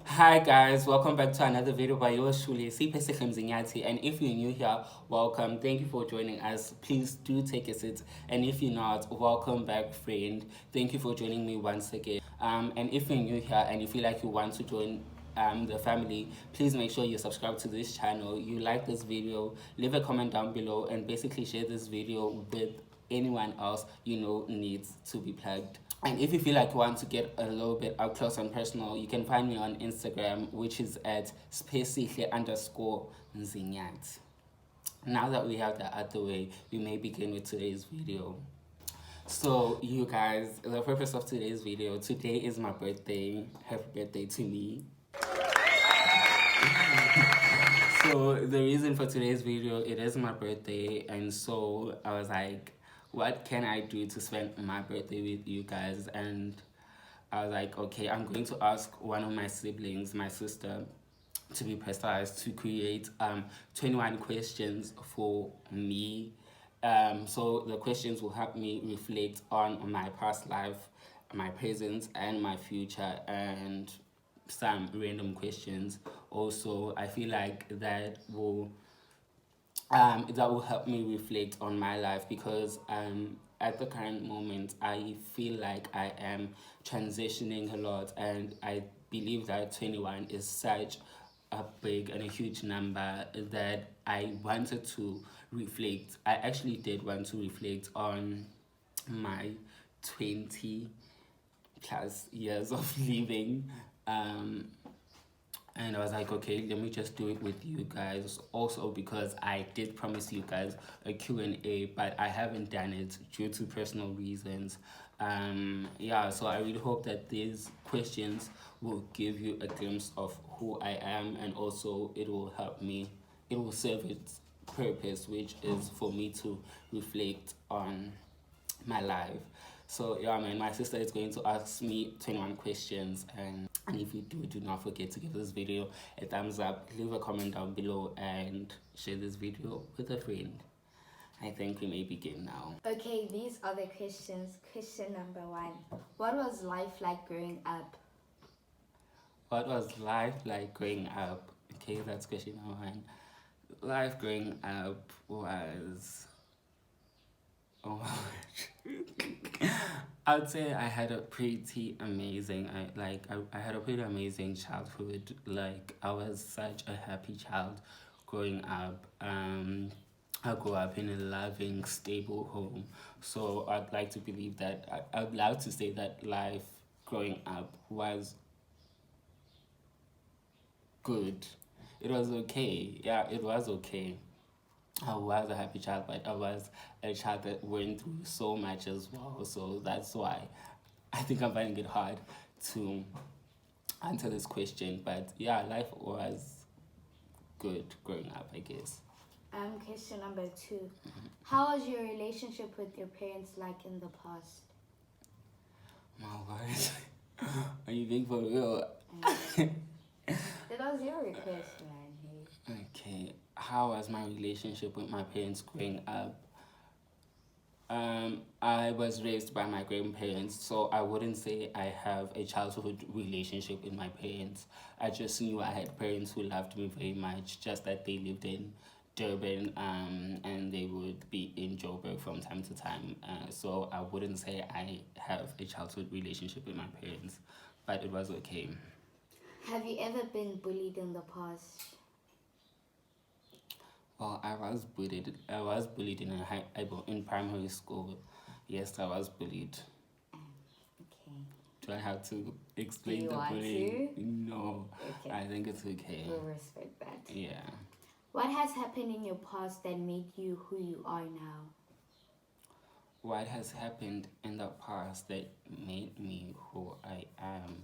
Hi guys, welcome back to another video by yours truly, infosphesihlemzi, and if you're new here, welcome. Thank you for joining us. Please do take a seat, and if you're not, welcome back, friend. Thank you for joining me once again. And if you're new here and you feel like you want to join the family, please make sure you subscribe to this channel, you like this video, leave a comment down below, and basically share this video with anyone else you know needs to be plugged. And if you feel like you want to get a little bit up close and personal, you can find me on Instagram, which is at @spesihle_mzi. Now that we have that out the way, we may begin with today's video. So you guys, the purpose of today's video, today is my birthday. Happy birthday to me. So the reason for today's video, it is my birthday, and so I was like, what can I do to spend my birthday with you guys? And I was like, okay, I'm going to ask one of my siblings, my sister, to be precise, to create 21 questions for me. So the questions will help me reflect on my past life, my present, and my future, and some random questions. Also, I feel like that will help me reflect on my life, because at the current moment I feel like I am transitioning a lot, and I believe that 21 is such a big and a huge number that I wanted to reflect. I actually did want to reflect on my 20 plus years of living. And I was like, okay, let me just do it with you guys. Also, because I did promise you guys a Q&A, but I haven't done it due to personal reasons. Yeah, so I really hope that these questions will give you a glimpse of who I am, and also it will help me, it will serve its purpose, which is for me to reflect on my life. So yeah, man, my sister is going to ask me 21 questions, and if you do not forget to give this video a thumbs up, leave a comment down below, and share this video with a friend. I think we may begin now. Okay, these are the questions. Question number 1. What was life like growing up? What was life like growing up? Okay, that's question number 1. Life growing up was... oh I'd say I had a pretty amazing, I had a pretty amazing childhood. Like, I was such a happy child growing up. I grew up in a loving, stable home. So I'd like to believe that, I'd love to say that life growing up was good. It was okay. Yeah, it was okay. I was a happy child, but I was a child that went through so much as well. So that's why I think I'm finding it hard to answer this question. But yeah, life was good growing up, I guess. Question number 2. How was your relationship with your parents like in the past? My word. Are you being for real? That was your request, man. Okay. How was my relationship with my parents growing up? I was raised by my grandparents, so I wouldn't say I have a childhood relationship with my parents. I just knew I had parents who loved me very much, just that they lived in Durban, and they would be in Joburg from time to time. So I wouldn't say I have a childhood relationship with my parents, but it was okay. Have you ever been bullied in the past? Well, I was bullied. I was bullied in primary school. Yes, I was bullied. Okay. Do I have to explain Do you the want bullying? to? No, Okay. I think it's okay. We'll respect that. Yeah. What has happened in your past that made you who you are now? What has happened in the past that made me who I am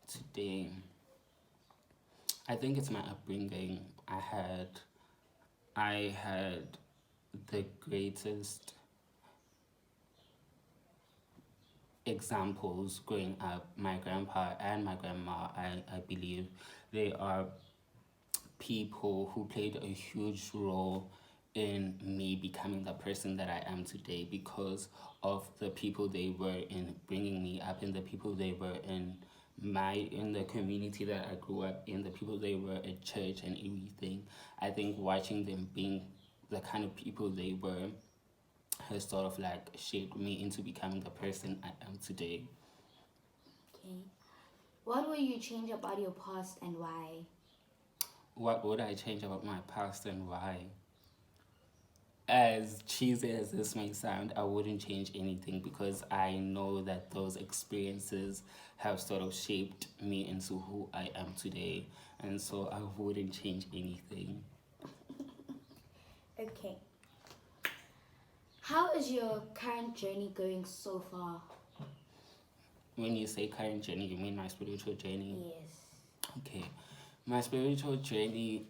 today? I think it's my upbringing. I had the greatest examples growing up. My grandpa and my grandma, I believe they are people who played a huge role in me becoming the person that I am today because of the people they were in bringing me up, and the people they were in the community that I grew up in, the people they were at church and everything. I think watching them being the kind of people they were has sort of like shaped me into becoming the person I am today. Okay. What will you change about your past and why? What would I change about my past and why? As cheesy as this may sound, I wouldn't change anything because I know that those experiences have sort of shaped me into who I am today, and so I wouldn't change anything. Okay. How is your current journey going so far? When you say current journey, you mean my spiritual journey? Yes. Okay, my spiritual journey,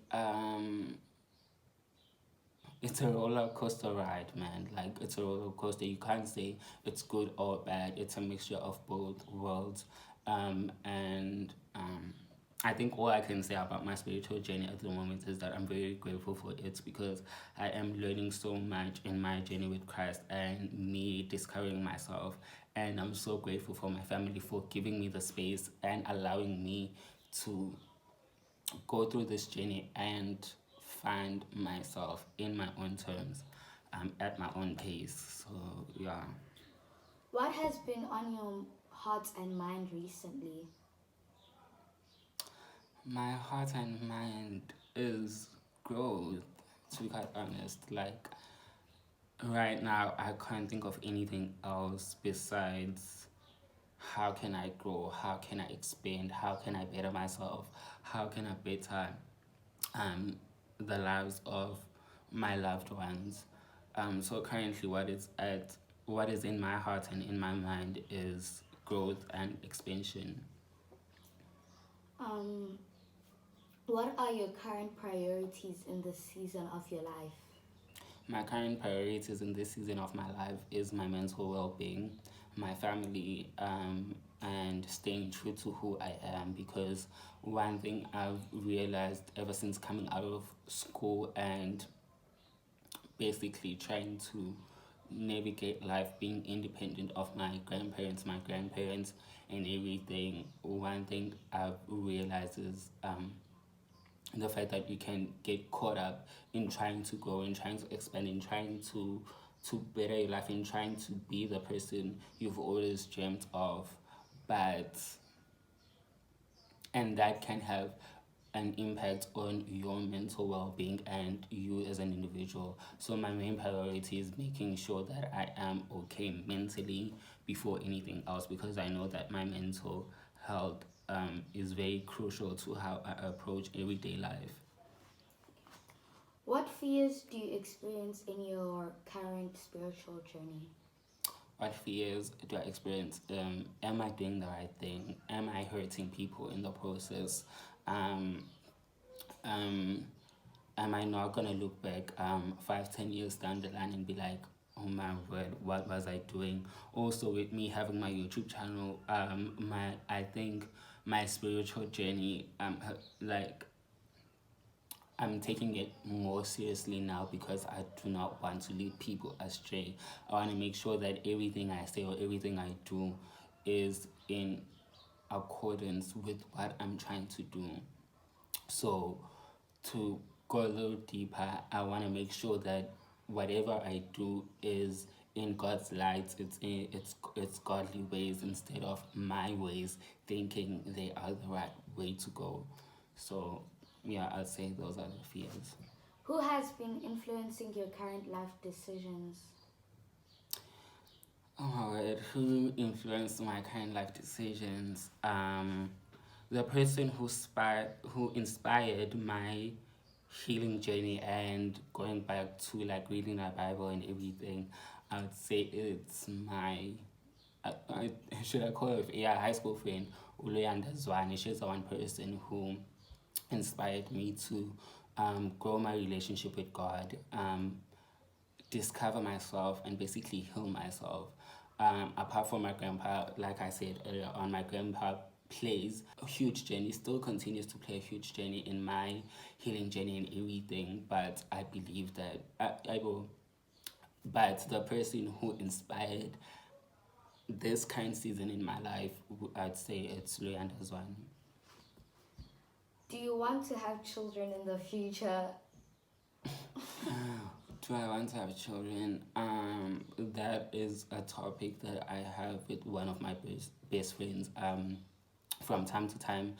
it's a roller coaster ride, man. Like, it's a roller coaster. You can't say it's good or bad. It's a mixture of both worlds. And I think all I can say about my spiritual journey at the moment is that I'm very grateful for it because I am learning so much in my journey with Christ and me discovering myself. And I'm so grateful for my family for giving me the space and allowing me to go through this journey and find myself in my own terms, at my own pace. So yeah, What has been on your heart and mind recently? my heart and mind is growth. To be quite honest, like right now, I can't think of anything else besides how can I grow, how can I expand, how can I better myself, how can I better um, the lives of my loved ones. So currently, what is in my heart and in my mind is growth and expansion. Um, what are your current priorities in this season of your life? My current priorities in this season of my life is my mental well-being, my family, and staying true to who I am. Because one thing I've realized ever since coming out of school and basically trying to navigate life being independent of my grandparents and everything, one thing I've realized is the fact that you can get caught up in trying to grow and trying to expand and trying to better your life and trying to be the person you've always dreamt of, but and that can have an impact on your mental well-being and you as an individual. So my main priority is making sure that I am okay mentally before anything else, because I know that my mental health is very crucial to how I approach everyday life. What fears do you experience in your current spiritual journey? What fears do I experience? Am I doing the right thing? Am I hurting people in the process? Um, um, am I not gonna look back 5, 10 years down the line and be like, oh my word, what was I doing? Also, with me having my YouTube channel, I think my spiritual journey, like I'm taking it more seriously now because I do not want to lead people astray. I want to make sure that everything I say or everything I do is in accordance with what I'm trying to do. So, to go a little deeper, I want to make sure that whatever I do is in God's light. It's godly ways instead of my ways, thinking they are the right way to go. So yeah, I'd say those are the fears. Who has been influencing your current life decisions? Alright, who influenced my current life decisions? The person who inspired my healing journey and going back to like reading my Bible and everything, I would say it's my should I call her, yeah, high school friend Uluyanda Zwane. She's the one person who inspired me to grow my relationship with God, discover myself, and basically heal myself. Apart from my grandpa, like I said earlier on, my grandpa plays a huge journey, still continues to play a huge journey in my healing journey and everything. But I believe that I will. But the person who inspired this kind season in my life, I'd say it's Luyanda's one. Do you want to have children in the future? Do I want to have children? That is a topic that I have with one of my best friends. From time to time,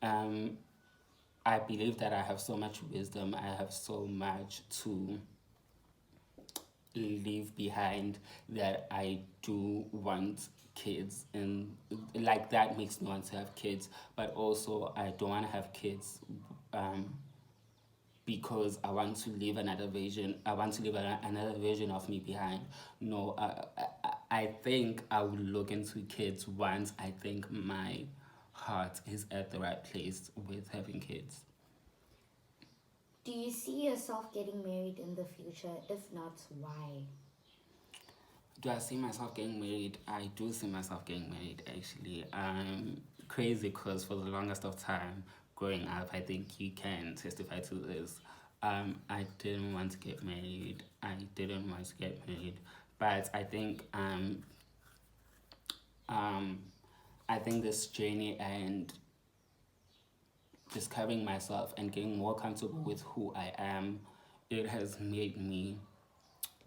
I believe that I have so much wisdom. I have so much to leave behind that I do want kids, and like that makes me want to have kids. But also, I don't want to have kids. Because I want to leave another version. I want to leave another version of me behind. No, I think I will look into kids once I think my heart is at the right place with having kids. Do you see yourself getting married in the future? If not, why? Do I see myself getting married? I do see myself getting married, actually. Crazy because for the longest of time growing up, I think you can testify to this. I didn't want to get married. But I think this journey and discovering myself and getting more comfortable with who I am, it has made me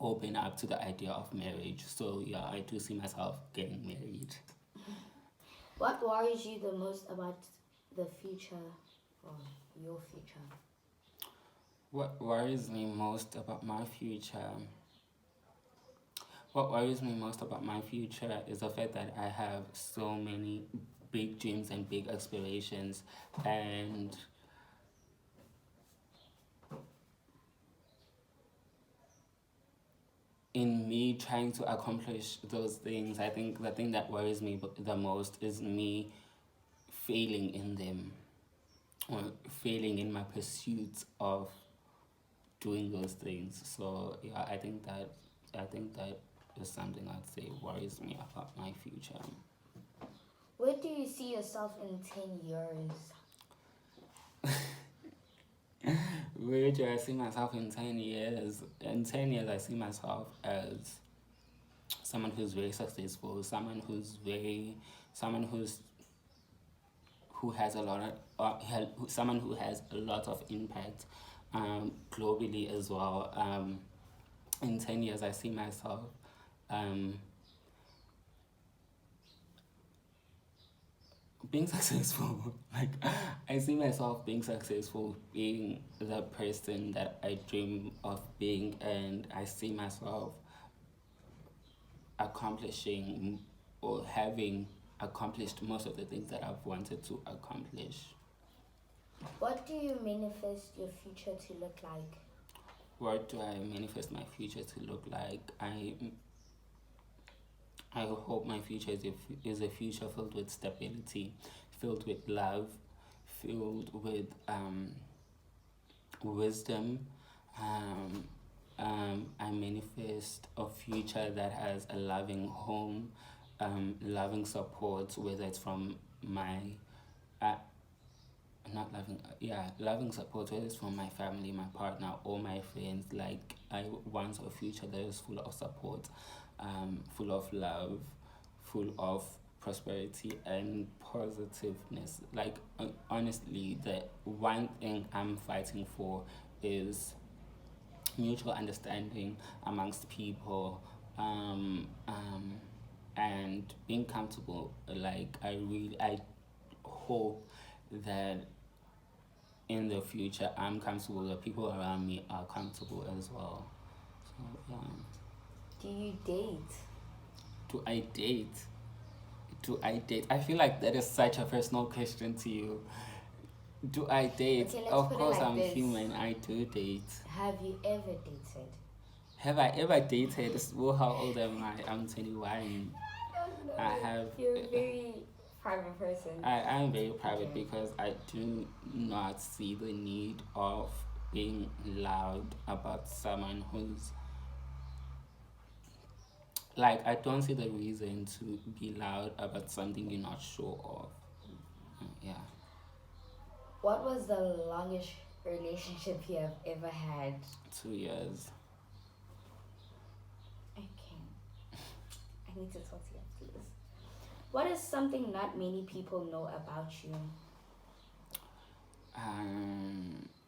open up to the idea of marriage. So yeah, I do see myself getting married. What worries you the most about the future or your future? What worries me most about my future? What worries me most about my future is the fact that I have so many big dreams and big aspirations, and in me trying to accomplish those things, I think the thing that worries me the most is me failing in them, or failing in my pursuit of doing those things. So yeah, I think that is something I'd say worries me about my future. Where do you see yourself in 10 years? Where do I see myself in 10 years? In 10 years, I see myself as someone who's very successful, someone who has a lot someone who has a lot of impact, globally as well. In 10 years, I see myself being successful. Like, I see myself being successful, being the person that I dream of being, and I see myself accomplishing or having accomplished most of the things that I've wanted to accomplish. What do you manifest your future to look like? What do I manifest my future to look like? I hope my future is a future filled with stability, filled with love, filled with wisdom. I manifest a future that has a loving home, loving support, whether it's from my loving support, whether it's from my family, my partner, or my friends. Like, I want a future that is full of support, full of love, full of prosperity and positiveness. Like, honestly, the one thing I'm fighting for is mutual understanding amongst people, and being comfortable. Like, I hope that in the future I'm comfortable, the people around me are comfortable as well. So yeah. Do you date? Do I date? I feel like that is such a personal question to you. Do I date? Okay, let's Of put it course, like I'm this. human. I do date. Have you ever dated? Have I ever dated? Well, how old am I? I'm 21. I don't know. I have. You're a very private person. I am very private Okay. because I do not see the need of being loud about someone who's like, I don't see the reason to be loud about something you're not sure of. Yeah. What was the longest relationship you have ever had? 2 years. Okay. I need to talk to you after this. What is something not many people know about you?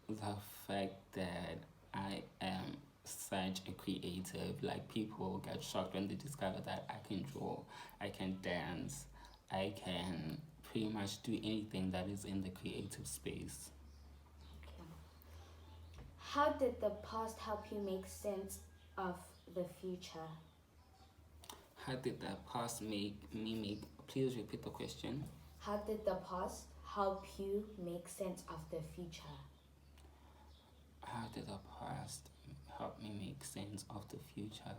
The fact that I am such a creative. Like, people get shocked when they discover that I can draw, I can dance, I can pretty much do anything that is in the creative space. Okay. How did the past help you make sense of the future? How did the past make me make? Please repeat the question. How did the past help you make sense of the future? How did the past help me make sense of the future?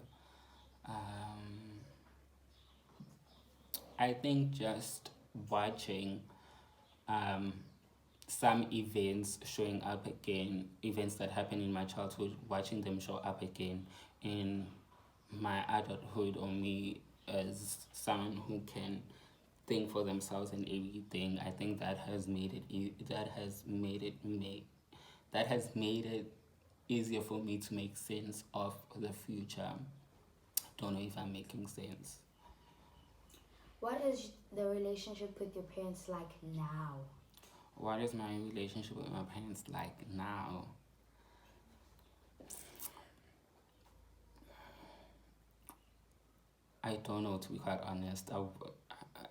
I think just watching some events showing up again, events that happened in my childhood, watching them show up again in my adulthood, or me as someone who can think for themselves and everything. I think that has made it easier for me to make sense of the future. Don't know if I'm making sense. What is the relationship with your parents like now? What is my relationship with my parents like now? I don't know, to be quite honest.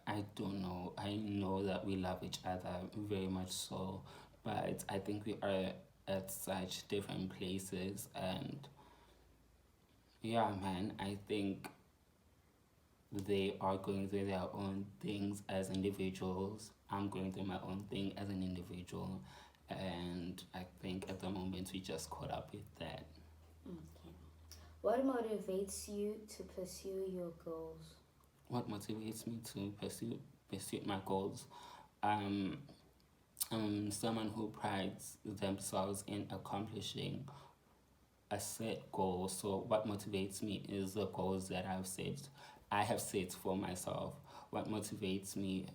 I don't know. I know that we love each other very much so, but I think we are at such different places, and yeah, man, I think they are going through their own things as individuals. I'm going through my own thing as an individual, and I think at the moment we just caught up with that. Okay. What motivates you to pursue your goals? What motivates me to pursue my goals? Someone who prides themselves in accomplishing a set goal. So what motivates me is the goals that I have set for myself. What motivates me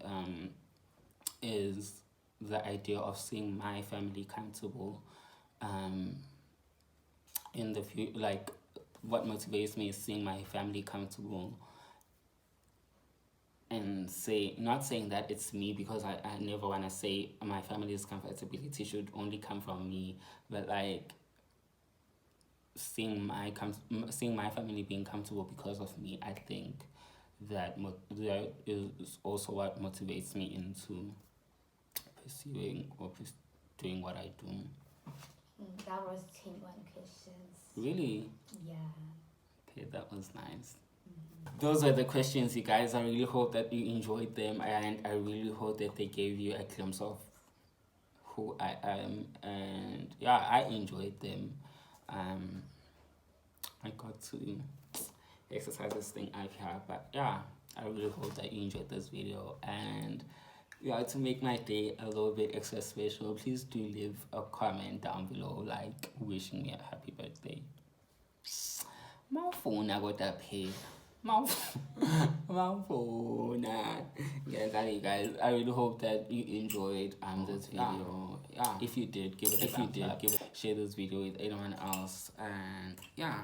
is the idea of seeing my family comfortable in the future. Like, what motivates me is seeing my family comfortable, and not saying that it's me, because I never want to say my family's comfortability should only come from me, but like seeing my family being comfortable because of me. I think that is also what motivates me into pursuing or doing what I do. That was 21 questions. Really? Yeah. Okay, that was nice. Those are the questions, you guys. I really hope that you enjoyed them, and I really hope that they gave you a glimpse of who I am. And yeah, I enjoyed them. I got to exercise this thing out here, but yeah, I really hope that you enjoyed this video. And yeah, to make my day a little bit extra special, please do leave a comment down below, like wishing me a happy birthday. My phone, I got that pay. My phone. Yeah, you guys. I really hope that you enjoyed this video. Yeah. If you did, give it a thumbs up. Share this video with anyone else. And yeah.